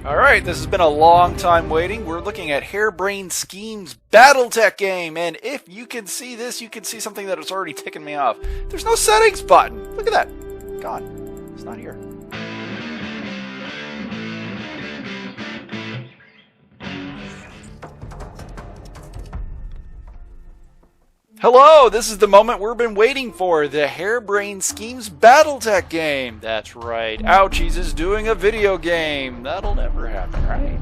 Alright, this has been a long time waiting. We're looking at Harebrained Schemes Battletech game, and if you can see this, you can see something that has already ticking me off. There's no settings button. Look at that. Gone. It's not here. Hello, this is the moment we've been waiting for, the Harebrained Schemes Battletech game. That's right, Ouchies is doing a video game. That'll never happen, right?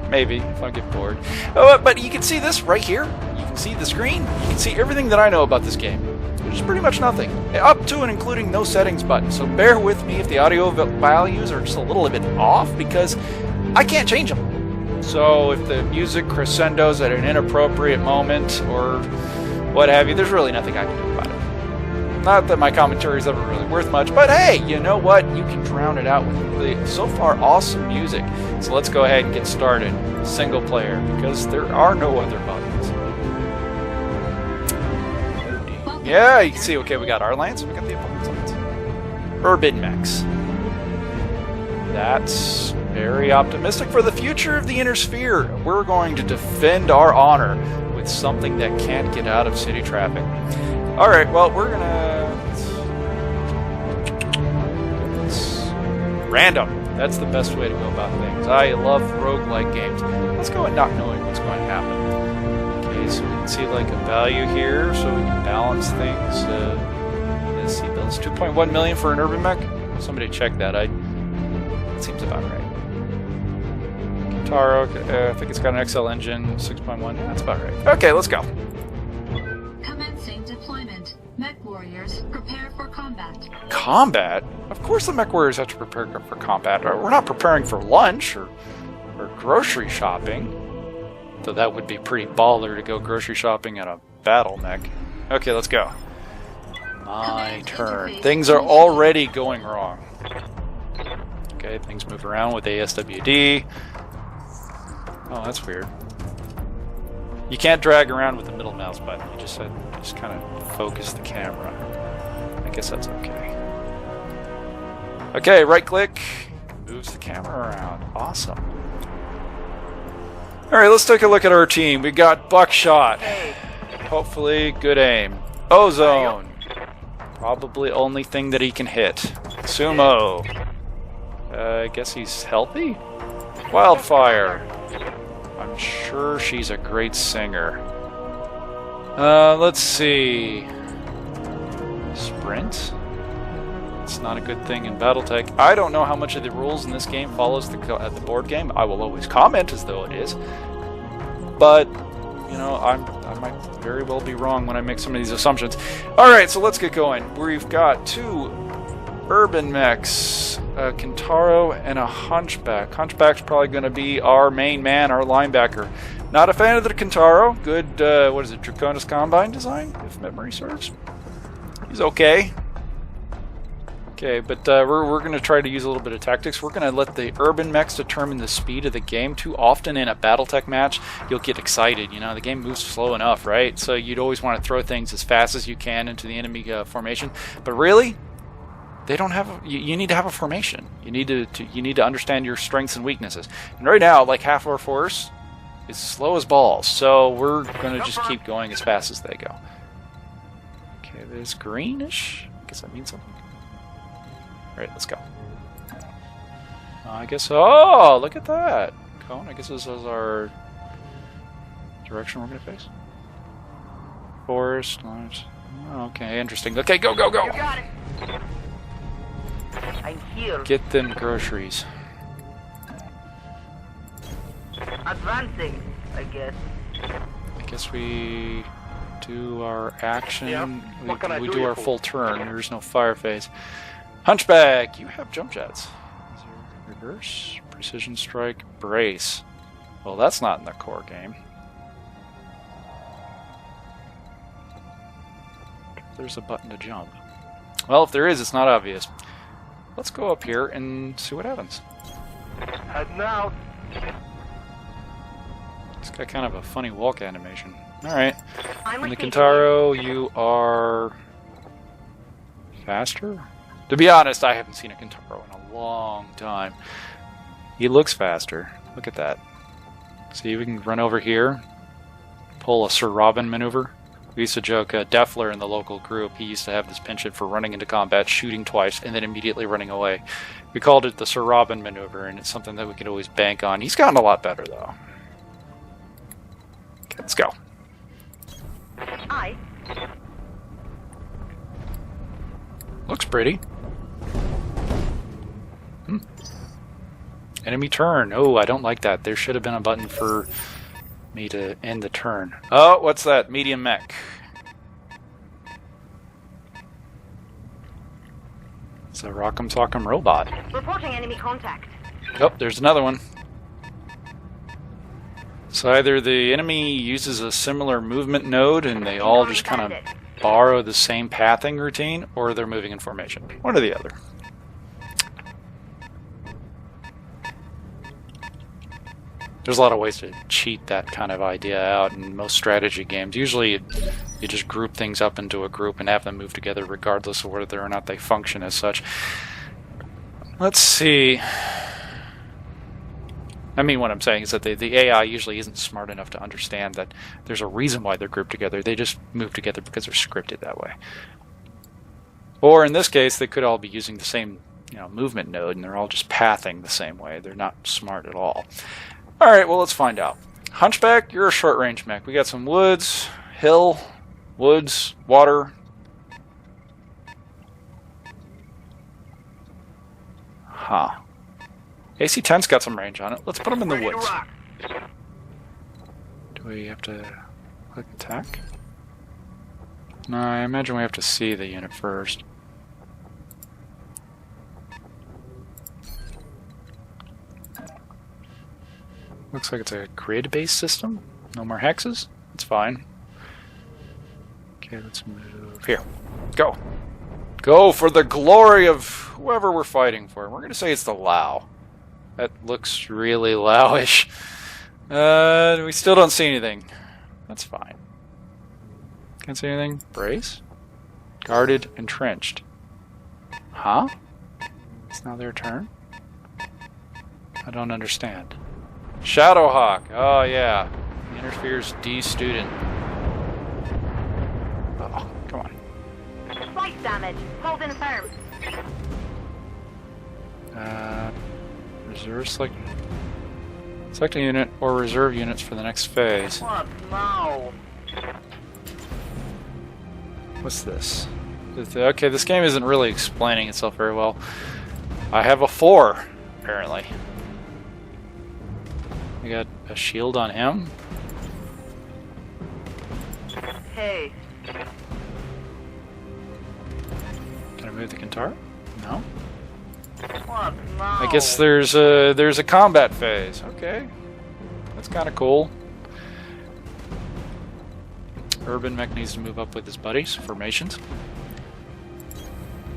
Maybe, if I get bored. Oh, but you can see this right here. You can see the screen. You can see everything that I know about this game, which is pretty much nothing. Up to and including no settings button. So bear with me if the audio values are just a little bit off, because I can't change them. So if the music crescendos at an inappropriate moment, or what have you, there's really nothing I can do about it. Not that my commentary is ever really worth much, but hey, you know what? You can drown it out with the so far awesome music. So let's go ahead and get started. Single player, because there are no other buttons. Yeah, you can see, okay, we got our lands, we got the opponent's lands. Urban mechs. That's very optimistic for the future of the Inner Sphere. We're going to defend our honor with something that can't get out of city traffic. Alright, well, we're gonna... Random. That's the best way to go about things. I love roguelike games. Let's go and not knowing what's going to happen. Okay, so we can see like a value here, so we can balance things. Let's see, bills 2.1 million for an urban mech? Somebody check that. That seems about right. Taro, I think it's got an XL engine, 6.1. That's about right. Okay, let's go. Commencing deployment. Mech warriors, prepare for combat. Combat? Of course the mech warriors have to prepare for combat. We're not preparing for lunch or grocery shopping. Though that would be pretty baller to go grocery shopping in a battle mech. Okay, let's go. My turn. Things are already going wrong. Okay, things move around with ASWD. Oh, that's weird. You can't drag around with the middle mouse button. You just kind of focus the camera. I guess that's okay. Okay, right click. Moves the camera around. Awesome. Alright, let's take a look at our team. We got Buckshot. Hopefully, good aim. Ozone. Probably only thing that he can hit. Sumo. I guess he's healthy? Wildfire. I'm sure she's a great singer. Let's see. Sprint? It's not a good thing in Battletech. I don't know how much of the rules in this game follows the board game. I will always comment as though it is. But, you know, I might very well be wrong when I make some of these assumptions. Alright, so let's get going. We've got two urban mechs, a Kintaro and a Hunchback. Hunchback's probably going to be our main man, our linebacker. Not a fan of the Kintaro. Good, what is it, Draconis Combine design, if memory serves. He's okay. Okay, but we're going to try to use a little bit of tactics. We're going to let the urban mechs determine the speed of the game. Too often in a Battletech match, you'll get excited. You know, the game moves slow enough, right? So you'd always want to throw things as fast as you can into the enemy formation. But really, they don't have. You need to have a formation. You need to understand your strengths and weaknesses. And right now, like half our force is slow as balls. So we're going to just keep going as fast as they go. Okay, there's greenish. I guess that means something. All right, let's go. I guess. Oh, look at that cone. I guess this is our direction we're going to face. Forest. Large. Okay, interesting. Okay, go, go, go. You got it. I'm here. Get them groceries. Advancing, I guess. I guess we do our action. Yeah. We do our full turn. There's no fire phase. Hunchback, you have jump jets. Reverse, precision strike, brace. Well, that's not in the core game. There's a button to jump. Well, if there is, it's not obvious. Let's go up here and see what happens. Heading out. It's got kind of a funny walk animation. Alright. I'm And the receiving Kintaro, you are faster? To be honest, I haven't seen a Kintaro in a long time. He looks faster. Look at that. See, we can run over here, pull a Sir Robin maneuver. We used to joke, Deffler in the local group, he used to have this penchant for running into combat, shooting twice, and then immediately running away. We called it the Sir Robin maneuver, and it's something that we could always bank on. He's gotten a lot better, though. Okay, let's go. Aye. Looks pretty. Enemy turn. Oh, I don't like that. There should have been a button for me to end the turn. Oh, what's that? Medium mech. It's a Rock'em Sock'em robot. Reporting enemy contact. Oh, there's another one. So either the enemy uses a similar movement node and they all just kind of borrow the same pathing routine, or they're moving in formation. One or the other. There's a lot of ways to cheat that kind of idea out in most strategy games. Usually you just group things up into a group and have them move together regardless of whether or not they function as such. Let's see. I mean, what I'm saying is that the AI usually isn't smart enough to understand that there's a reason why they're grouped together. They just move together because they're scripted that way. Or in this case, they could all be using the same, movement node, and they're all just pathing the same way. They're not smart at all. Alright, well, let's find out. Hunchback, you're a short-range mech. We got some woods, hill, woods, water. Huh. AC-10's got some range on it. Let's put him in the woods. Do we have to click attack? No, I imagine we have to see the unit first. Looks like it's a grid-based system. No more hexes. It's fine. Okay, let's move here. Go! Go for the glory of whoever we're fighting for. We're going to say it's the Lao. That looks really Lao-ish. We still don't see anything. That's fine. Can't see anything. Brace? Guarded, entrenched. Huh? It's now their turn? I don't understand. Shadowhawk. Oh, yeah. He interferes D student. Oh, come on. Slight damage. Hold in firm. Reserve select. Select a unit or reserve units for the next phase. What? No. What's this? Okay, this game isn't really explaining itself very well. I have a 4, apparently. I got a shield on him. Hey. Can I move the Kintara? No. What? No. I guess there's a combat phase. Okay, that's kind of cool. Urban Mech needs to move up with his buddies. Formations.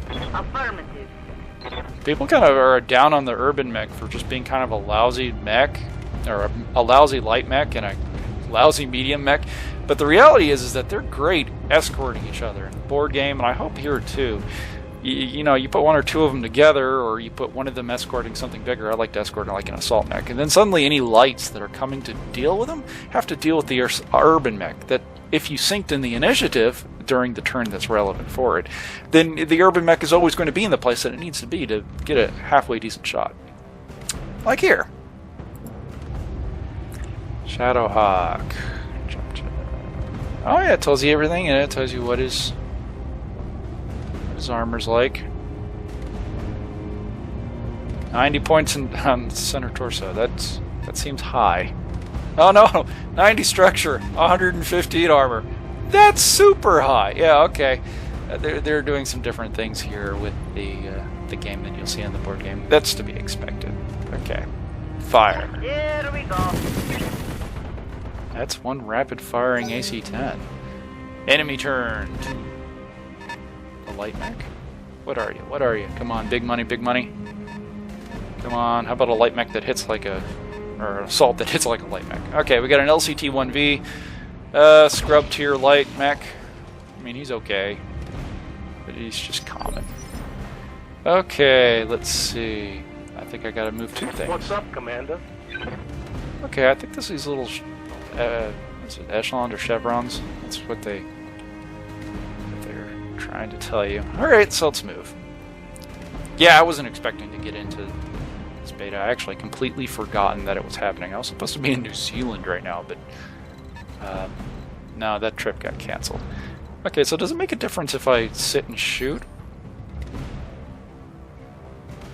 Affirmative. People kind of are down on the Urban Mech for just being kind of a lousy mech, or a lousy light mech and a lousy medium mech. But the reality is that they're great escorting each other in the board game, and I hope here too. You put one or two of them together, or you put one of them escorting something bigger. I like to escort like an assault mech, and then suddenly any lights that are coming to deal with them have to deal with the urban mech. That if you synced in the initiative during the turn that's relevant for it, then the urban mech is always going to be in the place that it needs to be to get a halfway decent shot. Like here. Shadowhawk. Oh yeah, it tells you everything, and it tells you what his armor's like. 90 points on the center torso. That seems high. Oh no, 90 structure, 158 armor. That's super high. Yeah, okay. They're doing some different things here with the game than you'll see on the board game. That's to be expected. Okay. Fire. Here we go. That's one rapid-firing AC-10. Enemy turn. The light mech? What are you? What are you? Come on, big money, big money. Come on, how about a light mech that hits like a... or an assault that hits like a light mech? Okay, we got an LCT-1V. Scrub tier light mech. I mean, he's okay. But he's just common. Okay, let's see. I think I gotta move 2 things. What's up, Commander? Okay, I think this is little, is it echelons or chevrons? That's what they're trying to tell you. Alright, so let's move. Yeah, I wasn't expecting to get into this beta. I actually completely forgotten that it was happening. I was supposed to be in New Zealand right now, but no, that trip got cancelled. Okay, so does it make a difference if I sit and shoot?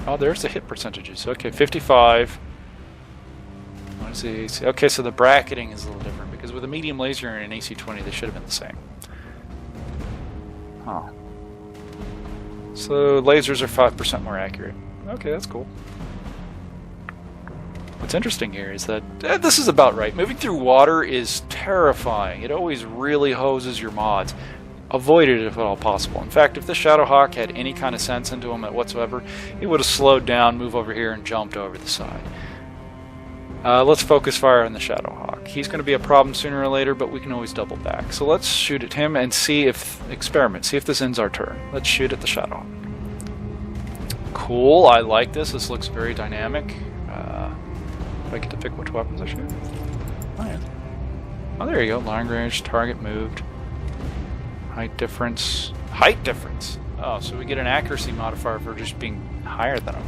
Oh, there's the hit percentages. Okay, 55. What is the AC? Okay, so the bracketing is a little different because with a medium laser and an AC-20, they should have been the same. Huh. So lasers are 5% more accurate. Okay, that's cool. What's interesting here is that this is about right. Moving through water is terrifying. It always really hoses your mods. Avoid it if at all possible. In fact, if the Shadowhawk had any kind of sense into him whatsoever, he would have slowed down, moved over here, and jumped over the side. Let's focus fire on the Shadowhawk. He's going to be a problem sooner or later, but we can always double back. So let's shoot at him and see if... experiment. See if this ends our turn. Let's shoot at the Shadowhawk. Cool. I like this. This looks very dynamic. Do I get to pick which weapons I shoot? Oh, yeah. Oh, there you go. Long range, target moved. Height difference. Height difference! Oh, so we get an accuracy modifier for just being higher than him.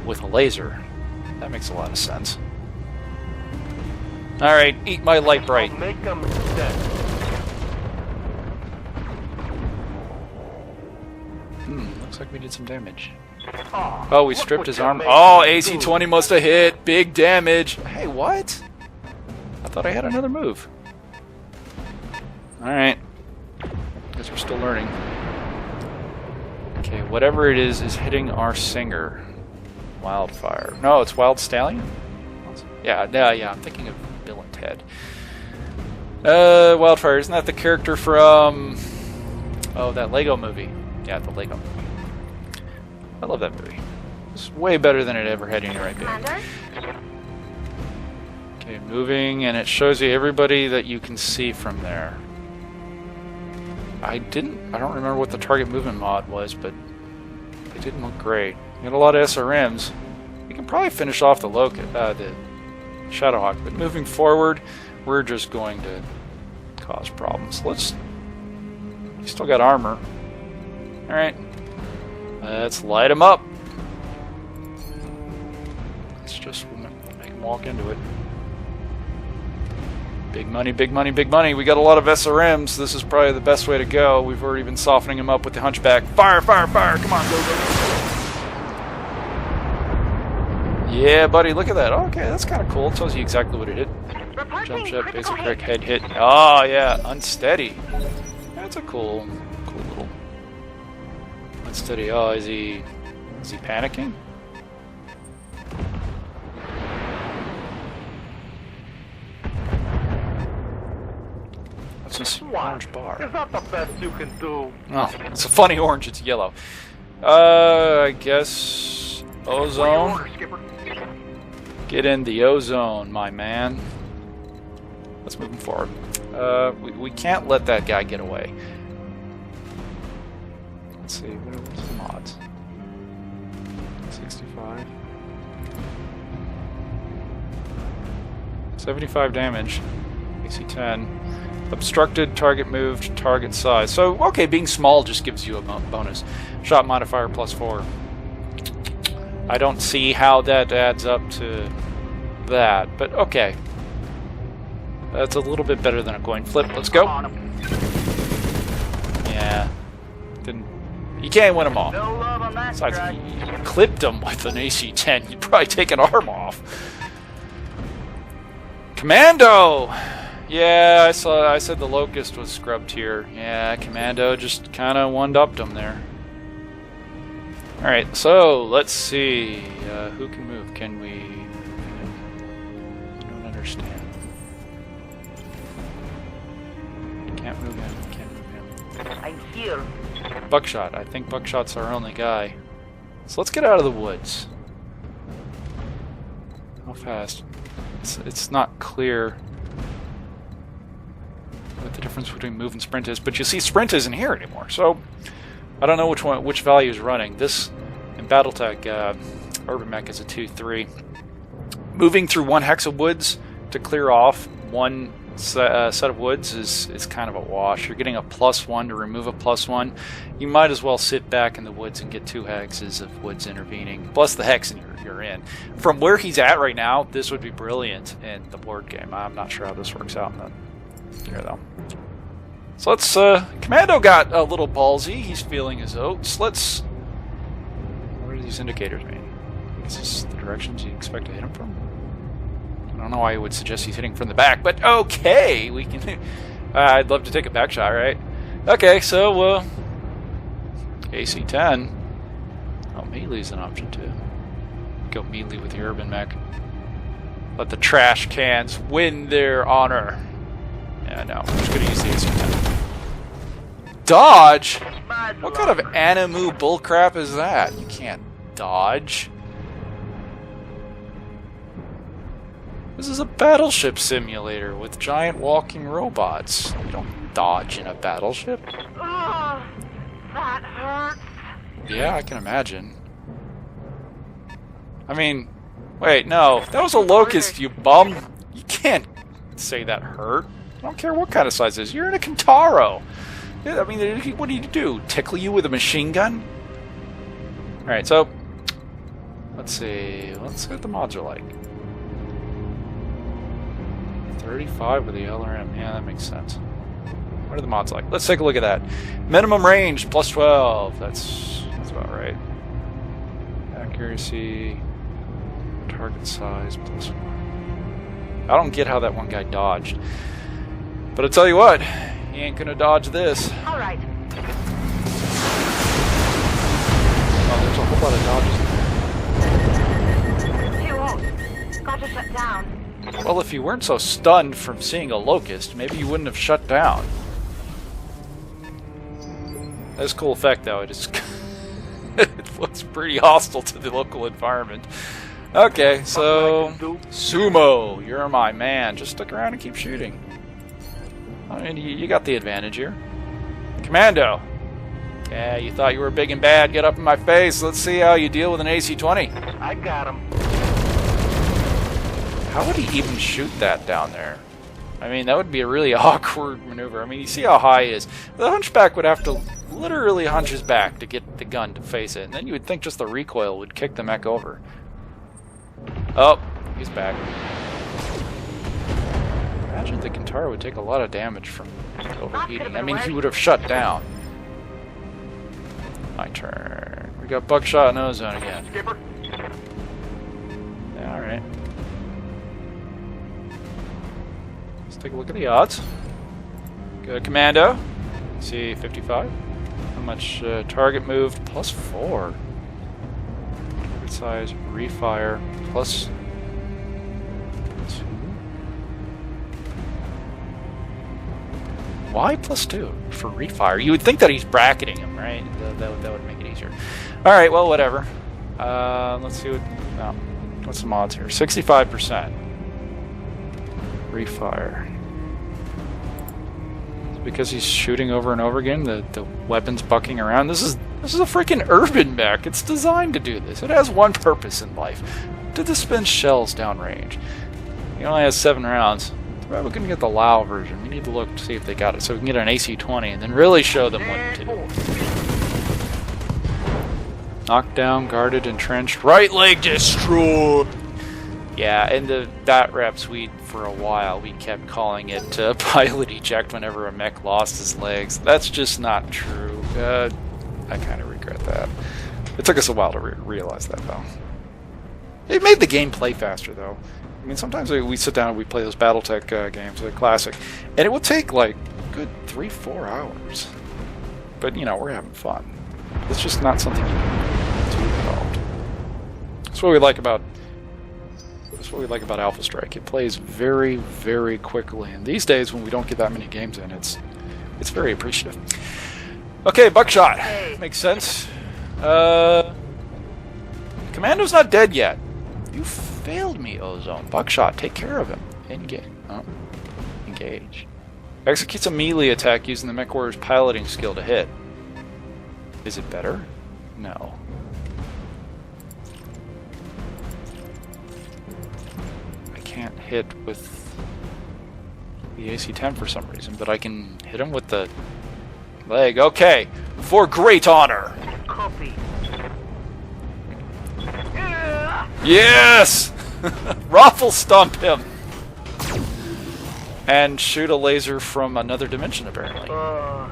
With a laser. That makes a lot of sense. Alright, eat my light bright. I'll make him dead. Looks like we did some damage. Aw, Oh, we look stripped what his you armor. made Oh, me AC-20 do. must have hit. Big damage. Hey, what? I thought I had another move. Alright. Guess we're still learning. Okay, whatever it is hitting our singer. Wildfire. No, it's Wild Stallion? Yeah, I'm thinking of Bill and Ted. Wildfire, isn't that the character from... oh, that Lego movie. Yeah, the Lego movie. I love that movie. It's way better than it ever had any right being. Commander? Okay, moving, and it shows you everybody that you can see from there. I don't remember what the target movement mod was, but it didn't look great. You got a lot of SRMs. We can probably finish off the Shadowhawk, but moving forward, we're just going to cause problems. You still got armor. Alright. Let's light him up. Let's just make him walk into it. Big money, big money, big money. We got a lot of SRMs. This is probably the best way to go. We've already been softening him up with the Hunchback. Fire, fire, fire. Come on, go, go, go. Yeah, buddy, look at that. Oh, okay, that's kind of cool. It tells you exactly what it hit. Jump ship, basic correct head hit. Oh, yeah, unsteady. That's a cool little unsteady. Oh, is he panicking? What's this orange bar? Is that the best you can do? Oh, it's a funny orange. It's yellow. I guess ozone. Order, Skipper. Get in the ozone, my man. Let's move him forward. We can't let that guy get away. Let's see, what's the mods? 65. 75 damage. AC 10. Obstructed, target moved, target size. So, okay, being small just gives you a bonus. Shot modifier +4. I don't see how that adds up to that, but okay. That's a little bit better than a coin flip. Let's go. Yeah. You can't win them all. No love on that Besides, strike. if you clipped him with an AC-10, you'd probably take an arm off. Commando! Yeah, I said the Locust was scrubbed here. Yeah, Commando just kind of one-upped him there. Alright, so let's see. Who can move? Can we... I don't understand. Can't move him. Can't move him. I'm here. Buckshot. I think Buckshot's our only guy. So let's get out of the woods. How fast? It's not clear what the difference between move and sprint is, but you see sprint isn't here anymore, so I don't know which value is running. This Battletech Urban Mech is a 2-3. Moving through one hex of woods to clear off one set of woods is kind of a wash. You're getting a +1 to remove a +1. You might as well sit back in the woods and get 2 hexes of woods intervening, plus the hex you're in. From where he's at right now, this would be brilliant in the board game. I'm not sure how this works out in the here though. So let's Commando got a little ballsy. He's feeling his oats. Let's what do these indicators mean? Is this the directions you expect to hit him from? I don't know why he would suggest he's hitting from the back, but okay, we can. I'd love to take a back shot, right? Okay, so AC-10. Oh, melee's an option too. Go melee with the Urban Mech. Let the trash cans win their honor. Yeah, no, I'm just gonna use the AC-10. Dodge? What kind of animu bullcrap is that? You can't dodge. This is a battleship simulator with giant walking robots. You don't dodge in a battleship. Ugh, that hurts. Yeah, I can imagine. I mean, wait, no. That was a locust, you bum. You can't say that hurt. I don't care what kind of size it is. You're in a Kintaro. Yeah, I mean, what do you do? Tickle you with a machine gun? Alright, so let's see. Let's see what the mods are like. 35 with the LRM. Yeah, that makes sense. What are the mods like? Let's take a look at that. Minimum range +12. That's about right. Accuracy, target size +1. I don't get how that one guy dodged. But I'll tell you what, he ain't gonna dodge this. All right. Oh, there's a whole lot of dodges. You won't. Got to shut down. Well, if you weren't so stunned from seeing a locust, maybe you wouldn't have shut down. That's a cool effect, though. It looks pretty hostile to the local environment. Okay, so Sumo, you're my man. Just stick around and keep shooting. I mean, you got the advantage here. Commando. Yeah, you thought you were big and bad. Get up in my face. Let's see how you deal with an AC-20. I got him. How would he even shoot that down there? I mean, that would be a really awkward maneuver. I mean, you see how high he is. The Hunchback would have to literally hunch his back to get the gun to face it. And then you would think just the recoil would kick the mech over. Oh, he's back. Imagine the Kintaro would take a lot of damage from overheating. I mean, he would have shut down. My turn. We got Buckshot and Ozone again. Skipper. Yeah, alright. Let's take a look at the odds. Go to Commando. See, 55. How much target moved? +4. Target size, refire, +2. Why +2 for refire? You would think that he's bracketing him, right? That would make it easier. Alright, well, whatever. Let's see what... No. What's the mods here? 65%. Refire. Because he's shooting over and over again, the weapon's bucking around. This is a freaking Urban Mech. It's designed to do this. It has one purpose in life: to dispense shells downrange. He only has 7 rounds. Well, we're gonna get the Lao version. We need to look to see if they got it, so we can get an AC-20 and then really show them what to do. Knocked down, guarded, entrenched. Right leg destroyed. Yeah, in the bat rap suite for a while, we kept calling it pilot eject whenever a mech lost his legs. That's just not true. I kind of regret that. It took us a while to realize that, though. It made the game play faster, though. I mean, sometimes we sit down and we play those Battletech games, the classic, and it will take like good 3-4 hours. But you know, we're having fun. It's just not something you can do involved. That's what we like about. That's what we like about Alpha Strike. It plays very, very quickly, and these days when we don't get that many games in, it's very appreciative. Okay, Buckshot makes sense. Commando's not dead yet. You failed me, Ozone. Buckshot, take care of him. Engage. Oh. Engage. Executes a melee attack using the Mech Warrior's piloting skill to hit. Is it better? No. can't hit with the AC-10 for some reason, but I can hit him with the leg. Okay, for great honor. Copy. Yes! Raffle stomp him! And shoot a laser from another dimension, apparently.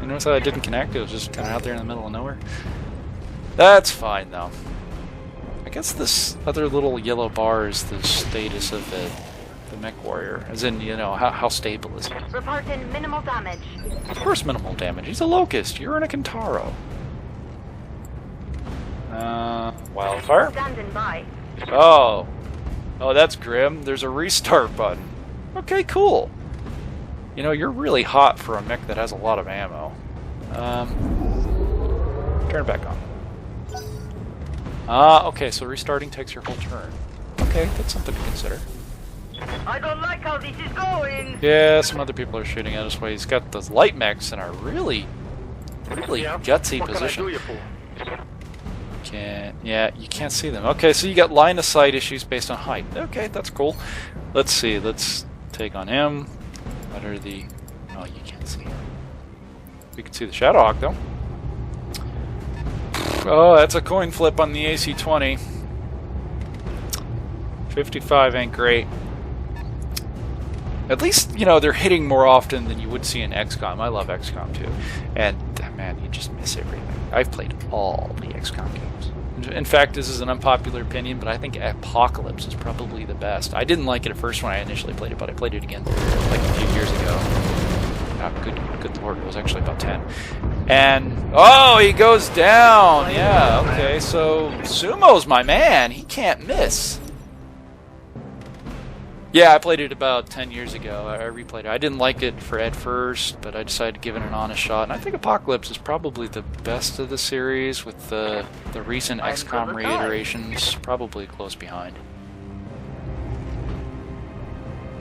You notice how I didn't connect? It was just kind of out there in the middle of nowhere. That's fine, though. I guess this other little yellow bar is the status of the mech warrior. As in, you know, how stable is he? Reporting minimal damage. Of course minimal damage. He's a Locust. You're in a Kintaro. Wildfire? Standing by. Oh. Oh, that's grim. There's a restart button. Okay, cool. You know, you're really hot for a mech that has a lot of ammo. Turn it back on. Okay, so restarting takes your whole turn. Okay, that's something to consider. I don't like how this is going. Yeah, some other people are shooting at us. He's got those light mechs in a really gutsy position. What can I do you for? Yeah, you can't see them. Okay, so you got line of sight issues based on height. Okay, that's cool. Let's see. Let's take on him. What are the... Oh, you can't see him. We can see the Shadowhawk, though. Oh, that's a coin flip on the AC-20. 55 ain't great. At least, you know, they're hitting more often than you would see in XCOM. I love XCOM, too. And, man, you just miss everything. I've played all the XCOM games. In fact, this is an unpopular opinion, but I think Apocalypse is probably the best. I didn't like it at first when I initially played it, but I played it again like a few years ago. Good lord, it was actually about 10. And, oh, he goes down! Yeah, okay, so Sumo's my man. He can't miss. Yeah, I played it about 10 years ago. I replayed it. I didn't like it at first, but I decided to give it an honest shot. And I think Apocalypse is probably the best of the series, with the recent XCOM reiterations probably close behind.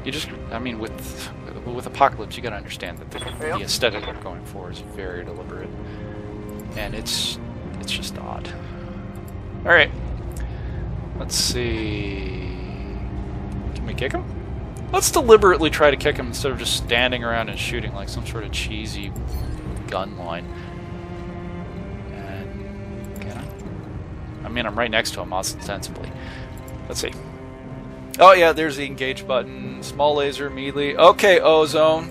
You just, I mean, with Apocalypse, you gotta understand that the aesthetic they're going for is very deliberate. And it's just odd. Alright. Let's see... Can we kick him? Let's deliberately try to kick him instead of just standing around and shooting like some sort of cheesy gun line. And can I mean, I'm right next to him, ostensibly. Let's see. Oh yeah, there's the engage button. Small laser, melee. Okay, Ozone.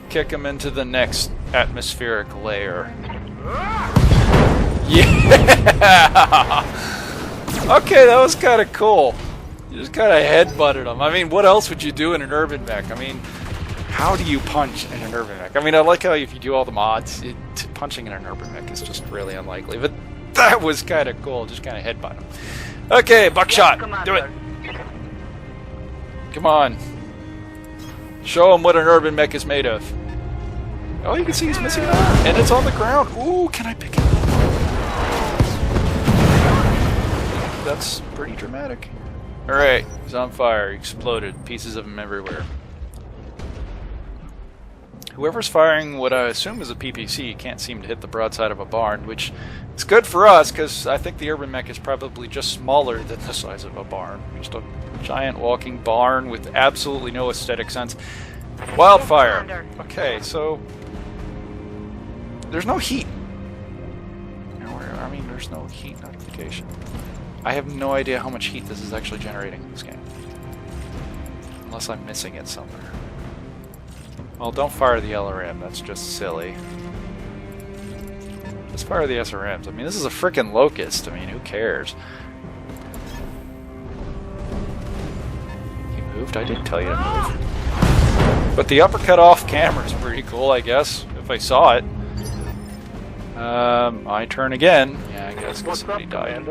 Kick him into the next atmospheric layer. Yeah! Okay, that was kind of cool. You just kind of headbutted him. I mean, what else would you do in an urban mech? I mean, how do you punch in an urban mech? I mean, I like how if you do all the mods, punching in an urban mech is just really unlikely. But that was kind of cool. Just kind of headbutt him. Okay, buckshot. Do it. Come on. Show him what an urban mech is made of. Oh, you can see he's missing an arm. And it's on the ground. Ooh, can I pick it up? That's pretty dramatic. Alright, he's on fire. He exploded. Pieces of him everywhere. Whoever's firing what I assume is a PPC can't seem to hit the broadside of a barn, which is good for us, because I think the urban mech is probably just smaller than the size of a barn. Just a giant walking barn with absolutely no aesthetic sense. Wildfire! Okay, so... There's no heat. I mean, there's no heat notification. I have no idea how much heat this is actually generating in this game. Unless I'm missing it somewhere. Well, don't fire the LRM, that's just silly. Just fire the SRMs. I mean, this is a frickin' Locust. I mean, who cares? He moved? I didn't tell you to move. But the uppercut off camera is pretty cool, I guess, if I saw it. My turn again. Yeah, I guess because somebody died.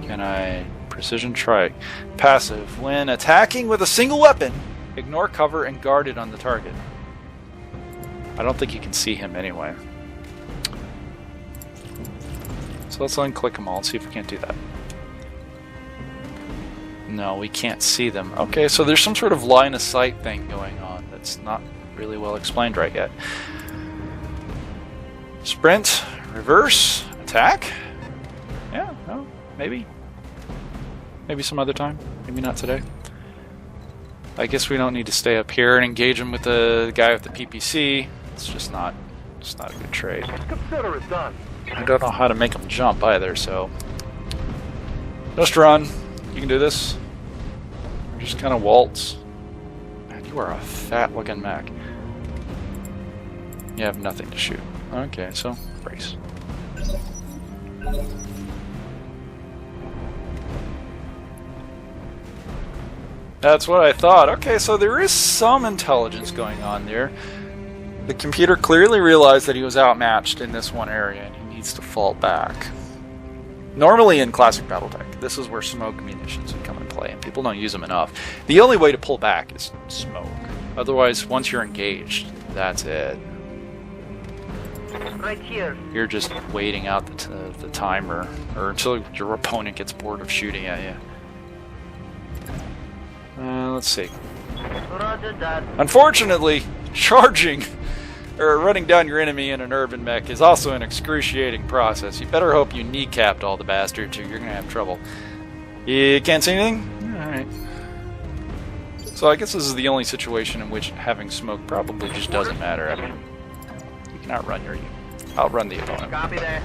Can I... Precision strike. Passive. When attacking with a single weapon, ignore cover and guard it on the target. I don't think you can see him anyway. So let's unclick them all and see if we can't do that. No, we can't see them. Okay, so there's some sort of line of sight thing going on that's not really well explained right yet. Sprint, reverse, attack. Yeah, no, maybe. Maybe some other time. Maybe not today. I guess we don't need to stay up here and engage him with the guy with the PPC. It's just not a good trade. Consider it done. I don't know how to make him jump either, so... Just run. You can do this. Or just kind of waltz. Man, you are a fat-looking mech. You have nothing to shoot. Okay, so brace. That's what I thought. Okay, so there is some intelligence going on there. The computer clearly realized that he was outmatched in this one area and he needs to fall back. Normally in classic Battletech, this is where smoke munitions would come in play, and people don't use them enough. The only way to pull back is smoke. Otherwise, once you're engaged, that's it. Right here. You're just waiting out the timer, or until your opponent gets bored of shooting at you. Let's see. Roger that. Unfortunately, charging or running down your enemy in an urban mech is also an excruciating process. You better hope you kneecapped all the bastards or you're going to have trouble. You can't see anything? Alright. So I guess this is the only situation in which having smoke probably just doesn't matter. I mean, you can outrun the opponent. Copy that.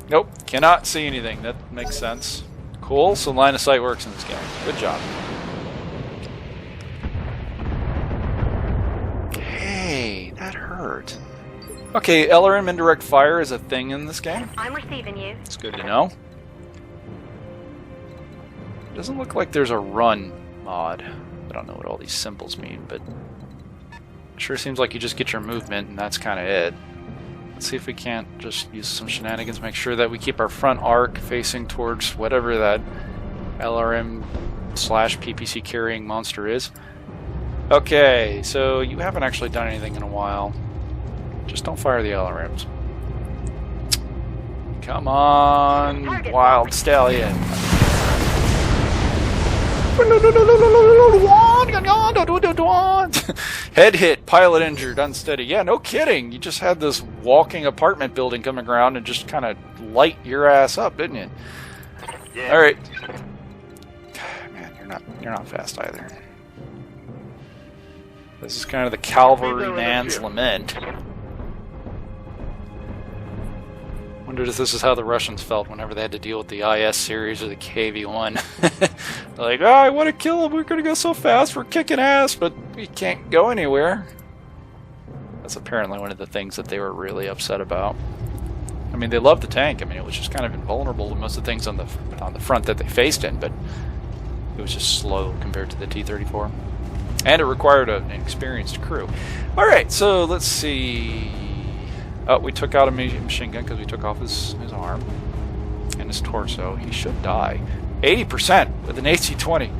Nope, cannot see anything. That makes sense. Cool, so line of sight works in this game. Good job. Hey, that hurt. Okay, LRM indirect fire is a thing in this game. I'm receiving you. It's good to know. Doesn't look like there's a run mod. I don't know what all these symbols mean, but it sure seems like you just get your movement and that's kind of it. Let's see if we can't just use some shenanigans, make sure that we keep our front arc facing towards whatever that LRM/PPC carrying monster is. Okay, so you haven't actually done anything in a while. Just don't fire the LRMs. Come on, wild stallion. Head hit, pilot injured, unsteady. Yeah, no kidding. You just had this walking apartment building coming around and just kind of light your ass up, didn't you? Yeah. All right. Man, you're not fast either. This is kind of the cavalryman's lament. Wondered if this is how the Russians felt whenever they had to deal with the IS series or the KV-1. They're like, oh, I want to kill them. We're going to go so fast. We're kicking ass, but we can't go anywhere. That's apparently one of the things that they were really upset about. I mean, they loved the tank. I mean, it was just kind of invulnerable to most of the things on the front that they faced in, but it was just slow compared to the T-34. And it required an experienced crew. All right, so let's see. Oh, we took out a machine gun because we took off his arm and his torso. He should die. 80% with an AC-20.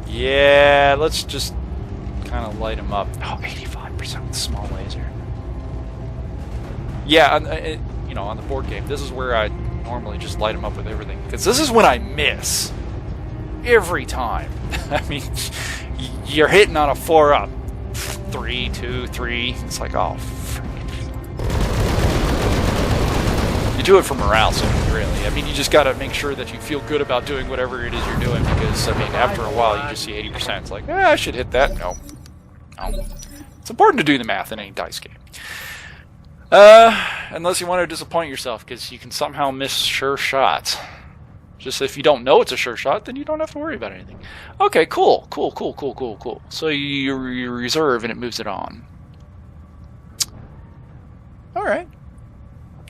Yeah, let's just kind of light him up. Oh, 85% with a small laser. Yeah, on the board game, this is where I normally just light him up with everything. Because this is when I miss. Every time. I mean, you're hitting on a 4-up. 3, 2, 3. It's like, oh, you do it for morale sake, really. I mean, you just got to make sure that you feel good about doing whatever it is you're doing, because, I mean, after a while, you just see 80%. It's like, I should hit that. No. It's important to do the math in any dice game. Unless you want to disappoint yourself, because you can somehow miss sure shots. Just if you don't know it's a sure shot, then you don't have to worry about anything. Okay, cool. So you reserve and it moves it on. Alright.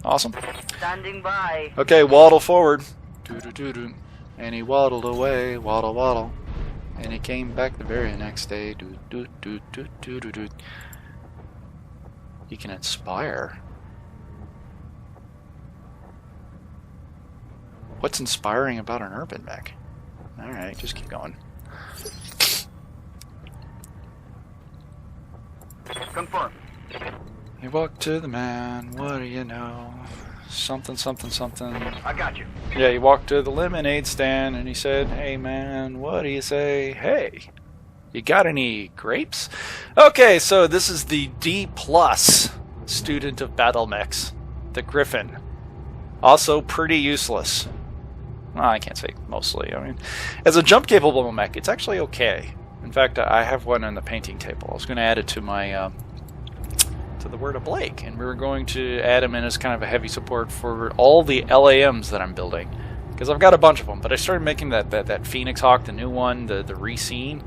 Awesome. Standing by. Okay, waddle forward. Doo-doo-doo-doo. And he waddled away, waddle. And he came back the very next day. Doo-doo-doo-doo-doo-doo. He can inspire. What's inspiring about an urban mech? Alright, just keep going. Confirm. He walked to the man, what do you know? Something. I got you. Yeah, he walked to the lemonade stand and he said, hey man, what do you say? Hey, you got any grapes? Okay, so this is the D+ student of battle mechs, the Griffin. Also pretty useless. well, I can't say mostly. I mean, as a jump-capable mech, it's actually okay. In fact, I have one on the painting table. I was going to add it to my to the Word of Blake, and we were going to add him in as kind of a heavy support for all the LAMs that I'm building, because I've got a bunch of them. But I started making that Phoenix Hawk, the new one, the Rescene.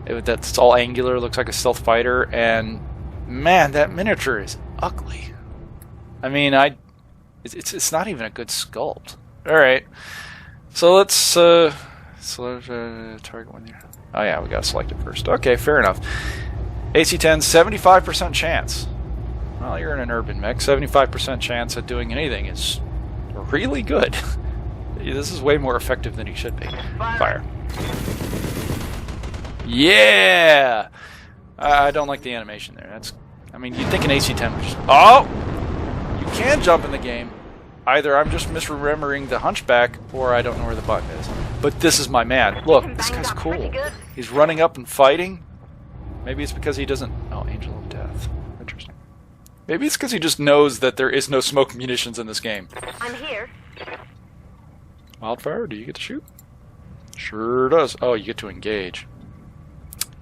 That's all angular, looks like a stealth fighter, and man, that miniature is ugly. I mean, it's not even a good sculpt. All right, so let's select target one here. Oh yeah, we gotta select it first. Okay, fair enough. AC-10, 75% chance. Well, you're in an urban mech. 75% chance at doing anything is really good. This is way more effective than he should be. Fire. Yeah! I don't like the animation there. I mean, you'd think an AC-10 would just... Oh! You can jump in the game. Either I'm just misremembering the Hunchback, or I don't know where the button is. But this is my man. Look, this guy's cool. He's running up and fighting. Maybe it's because he doesn't... Oh, Angel of Death. Interesting. Maybe it's because he just knows that there is no smoke munitions in this game. I'm here. Wildfire, do you get to shoot? Sure does. Oh, you get to engage.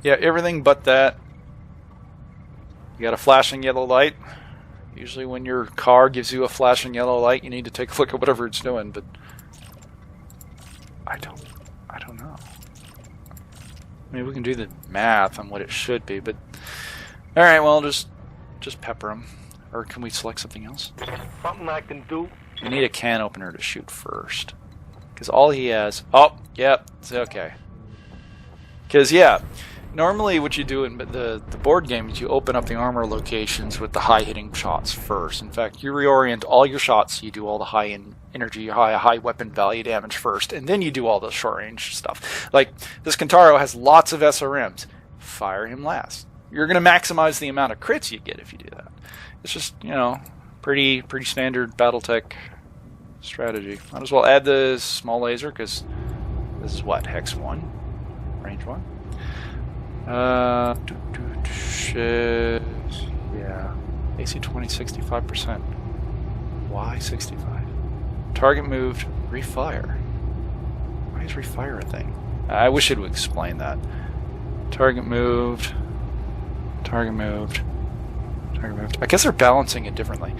Yeah, everything but that. You got a flashing yellow light. Usually when your car gives you a flashing yellow light, you need to take a look at whatever it's doing, but I don't know. I mean, we can do the math on what it should be, but alright, well, just pepper them. Or can we select something else? Something I can do. We need a can opener to shoot first. Because all he has... Oh, yep, it's okay. Because, yeah, normally what you do in the board game is you open up the armor locations with the high-hitting shots first. In fact, you reorient all your shots, you do all the high-energy, high weapon value damage first, and then you do all the short-range stuff. Like, this Kentaro has lots of SRMs. Fire him last. You're going to maximize the amount of crits you get if you do that. It's just, you know, pretty standard Battletech strategy. Might as well add the small laser, because this is what? Hex 1? Range 1? Yeah. AC 20, 65%. Why 65? Target moved, refire. Why is refire a thing? I wish it would explain that. Target moved. Target moved. Target moved. I guess they're balancing it differently.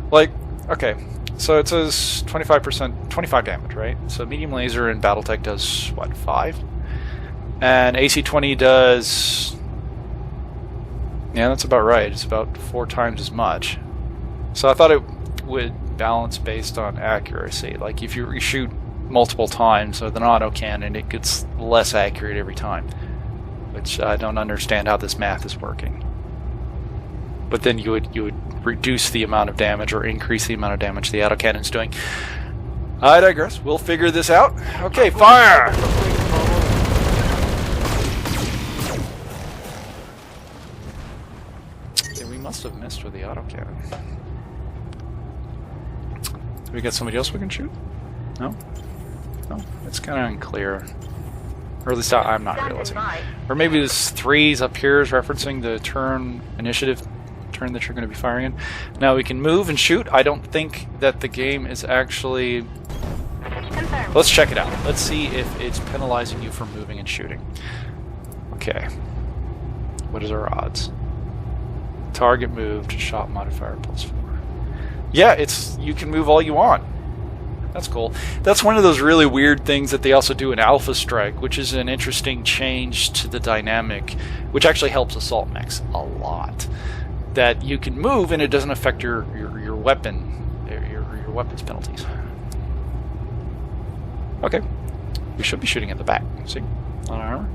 Like, okay, so it says 25%, 25 damage, right? So medium laser in Battletech does, what, 5? And AC-20 does... Yeah, that's about right. It's about 4 times as much. So I thought it would balance based on accuracy. Like, if you shoot multiple times with an autocannon, it gets less accurate every time. Which I don't understand how this math is working. But then you would reduce the amount of damage or increase the amount of damage the autocannon's doing. I digress. We'll figure this out. Okay, fire! Yeah, we must have missed with the autocannon. Do we got somebody else we can shoot? No? No? It's kind of unclear. Or at least I'm not realizing. Or maybe this 3's up here is referencing the turn initiative turn that you're going to be firing in. Now we can move and shoot. I don't think that the game is actually... Let's check it out. Let's see if it's penalizing you for moving and shooting. Okay. What is our odds? Target moved, shot modifier +4. Yeah, you can move all you want. That's cool. That's one of those really weird things that they also do in Alpha Strike, which is an interesting change to the dynamic, which actually helps assault mechs a lot. That you can move and it doesn't affect your weapons penalties. Okay, we should be shooting at the back. See, on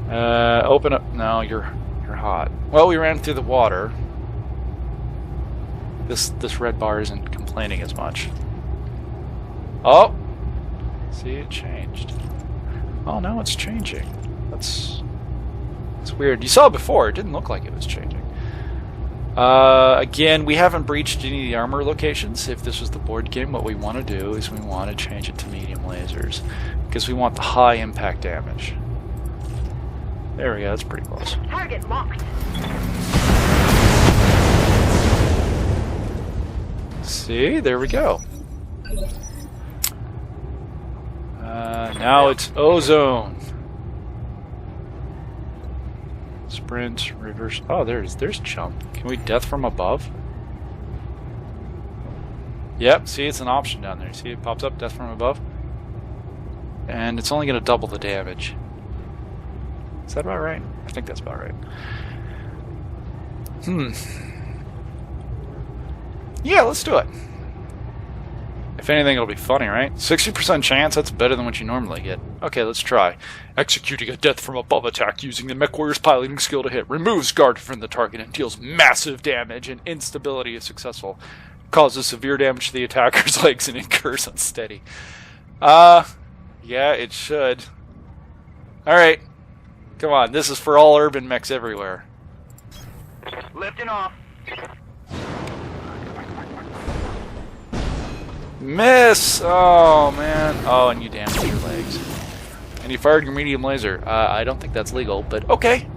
armor. Open up. No, you're hot. Well, we ran through the water. This red bar isn't complaining as much. Oh, see, it changed. Oh, now it's changing. That's weird. You saw it before. It didn't look like it was changing. Again, we haven't breached any of the armor locations. If this was the board game, what we want to do is we want to change it to medium lasers because we want the high impact damage. There we go. That's pretty close. Target locked. See, there we go. Now it's ozone. Sprint, reverse. Oh, there's jump. Can we death from above? Yep, see, it's an option down there. See, it pops up, death from above. And it's only going to double the damage. Is that about right? I think that's about right. Yeah, let's do it. If anything, it'll be funny, right? 60% chance, that's better than what you normally get. Okay, let's try. Executing a death from above attack using the mech warrior's piloting skill to hit. Removes guard from the target and deals massive damage, and instability is successful. Causes severe damage to the attacker's legs and incurs unsteady. Yeah, it should. Alright. Come on, this is for all urban mechs everywhere. Lifting off. Miss! Oh, man. Oh, and you damaged your legs. And you fired your medium laser. I don't think that's legal, but okay.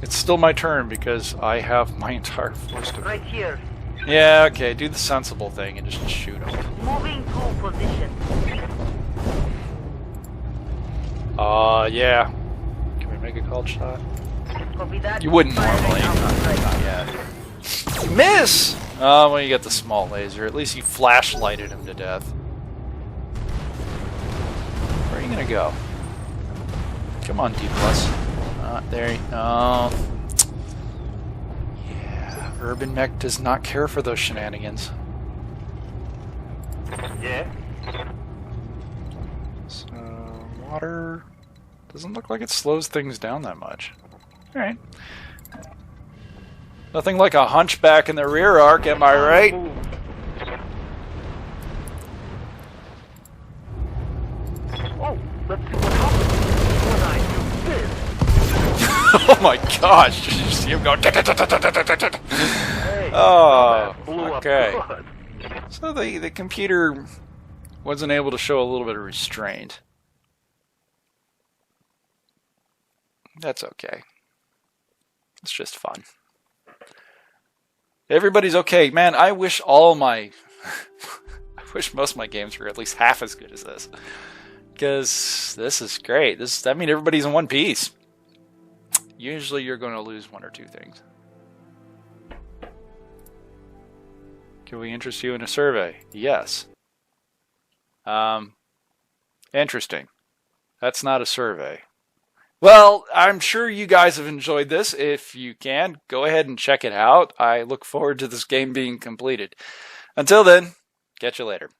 It's still my turn because I have my entire force to... Right here. Yeah, okay. Do the sensible thing and just shoot him. Moving to position. Yeah. Can we make a called shot? Copy that. You wouldn't normally. Not yet. Miss! Oh, well, you got the small laser. At least you flashlighted him to death. Where are you gonna go? Come on, D+. There you go. Yeah, Urban Mech does not care for those shenanigans. Yeah. So, water doesn't look like it slows things down that much. Alright. Nothing like a hunchback in the rear arc, am I right? Oh, let's see what happens when I do this. Oh my gosh! Did you see him go? Hey, Oh, that blew okay. up good. So the computer wasn't able to show a little bit of restraint. That's okay. It's just fun. Everybody's okay. Man, I wish all my... I wish most of my games were at least half as good as this. Because this is great. That means everybody's in one piece. Usually you're going to lose one or two things. Can we interest you in a survey? Yes. Interesting. That's not a survey. Well, I'm sure you guys have enjoyed this. If you can, go ahead and check it out. I look forward to this game being completed. Until then, catch you later.